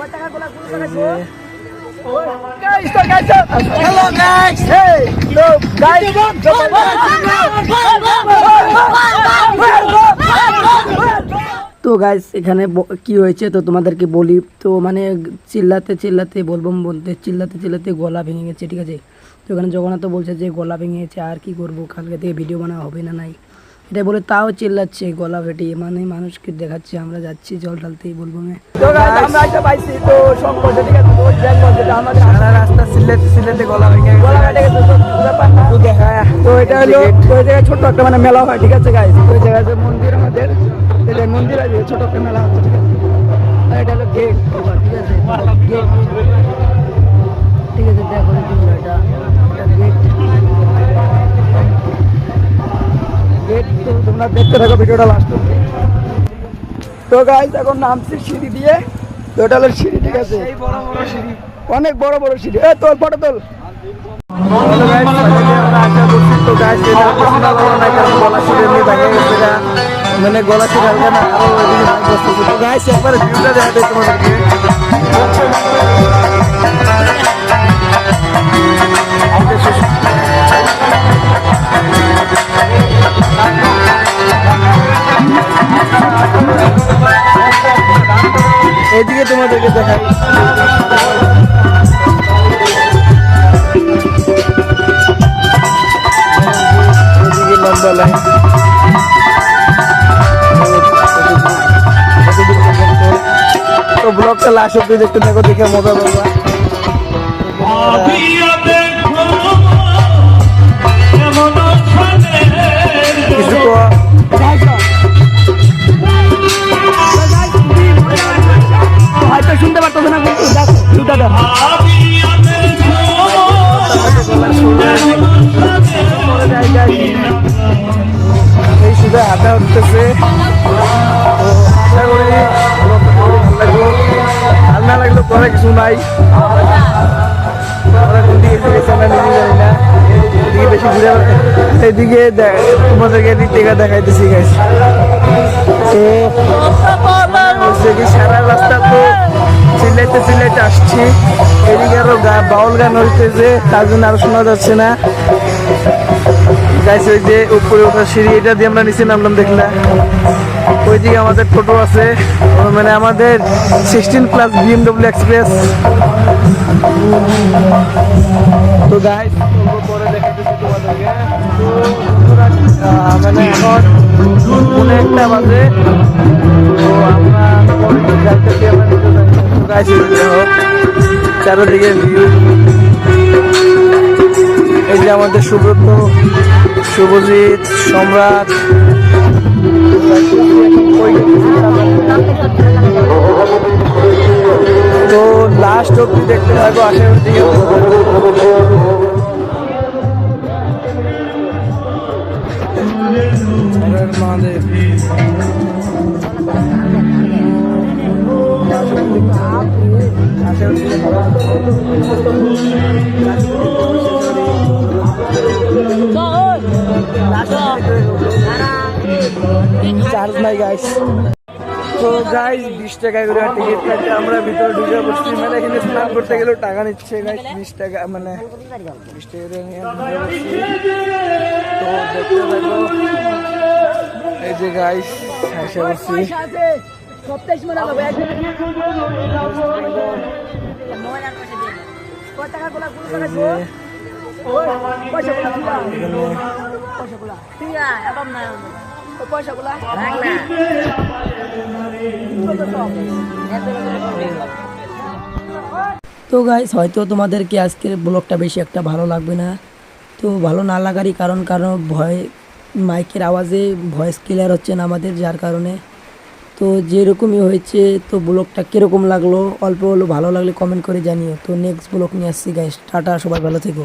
Hello guys. Hey. So guys. তো guys এখানে কি হয়েছে তো তোমাদেরকে বলি। তো মানে চিল্লাতে চিল্লাতে বলবম বলতে চিল্লাতে চিল্লাতে গলা ভেঙে গেছে, ঠিক আছে। তো এখানে জগন্নাথ বলছে যে গলা ভেঙে গেছে, আর কি করব, কালকে থেকে ভিডিও বানানো হবে না নাই এটা বলে তাও চিল্লাচ্ছে গলা ফেটিয়ে, মানে মানুষকে দেখাচ্ছে। আমরা যাচ্ছি জল ঢালতেই বলবমে। তো গাইস আমরা একটা পাইছি তো সব বলছে, ঠিক আছে। তো ব্যাগ বলছে যে আমাদের সারা রাস্তা চিল্লাতে চিল্লাতে গলা ভেঙে গেছে, গলা ফেটে গেছে। তো ব্যাপার না, তো দেখা। তো এটা হলো তো এই জায়গায় ছোট একটা মানে মেলা হয়, ঠিক আছে গাইস। তো এই জায়গায় মন্দির আমাদের এই মন্দির আছে, ছোট একটা মেলা হচ্ছে, ঠিক আছে। আর এটা হলো গেট, ঠিক আছে। গেট, ঠিক আছে। দেখো এটা গেট গেট। তো তোমরা দেখতে থাকো ভিডিওটা লাস্ট অবধি। তো গাইস এখন নামছি সিঁড়ি দিয়ে। তো এটা হলো সিঁড়ি, ঠিক আছে। এই বড় বড় সিঁড়ি, অনেক বড় বড় সিঁড়ি। এ তোল ফটো তোল। তো গাইস এটা শোনা যাবে না, কারণ গলা সিঁড়ি নিয়ে ভেঙে গেছে না, মানে গলা সিঁড়ি আসবে না। আরো তো গাইস একবার ভিউটা দেখা দেয় তোমাদেরকে। এইদিকে তোমাদেরকে দেখাই। এদিকে লম্বা লাইন। তো ব্লগটা লাস্ট অব্দি দেখতে থাকো, দেখে মজা পাবা। কিছু হয়তো শুনতে পারতো না, কিন্তু জুতা দাও। এই সুদা হাঁটা উঠতেছে। আশা করি ভালো না লাগলো পরে কিছু নাই। জানি না এদিকে বেশি ঘুরে, এদিকে তোমাদেরকে এদিক থেকে দেখাইতেছি গাইস। তো সারা রাস্তা তো চিল্লাইতে চিল্লাইতে আসছি। এদিকে আরো বাউল গান হইতেছে, তার জন্য আরো শোনা যাচ্ছে না গাইস। ওই যে উপরে ওঠার সিঁড়ি, এটা দিয়ে আমরা নিচে নামলাম, দেখলাম। ওইদিকে আমাদের টোটো আছে, মানে আমাদের 16+ BMW এক্সপ্রেস। তো গাইস পরে দেখাইতেছি তোমাদেরকে। মানে এখন 1:30 বাজে। তো আমরা যাইতেছি, গাইস চারদিকে ভিউ। এই যে আমাদের সুব্রত, শুভজিৎ, সম্রাট। তো লাস্ট অব্দি দেখতে থাকো, আশেপাশ দিকে। চার্জ নাই গাইস। তো গাইস 20 টাকা করে টিকিট কাটে আমরা ভিতরে ঢুকে পড়ছি। মানে এখানে স্নান করতে গেলেও টাকা নিচ্ছে গাইস, 20 টাকা, মানে 20 টাকা করে নিয়ে ঢুকে পড়ছি। তো দেখতে থাকো। এই যে গাইস এসে পড়ছি। তো গাইস হয়তো তোমাদেরকে আজকের ব্লগটা বেশি একটা ভালো লাগবে না। তো ভালো না লাগারই কারণ মাইকের আওয়াজে ভয়েস ক্লিয়ার হচ্ছে না আমাদের, যার কারণে। তো যেরকমই হয়েছে, তো ব্লগটা কীরকম লাগলো অল্প হলো ভালো লাগলে কমেন্ট করে জানিও। তো নেক্সট ব্লগ নিয়ে আসছি গাইস। টাটা, সবাই ভালো থেকো।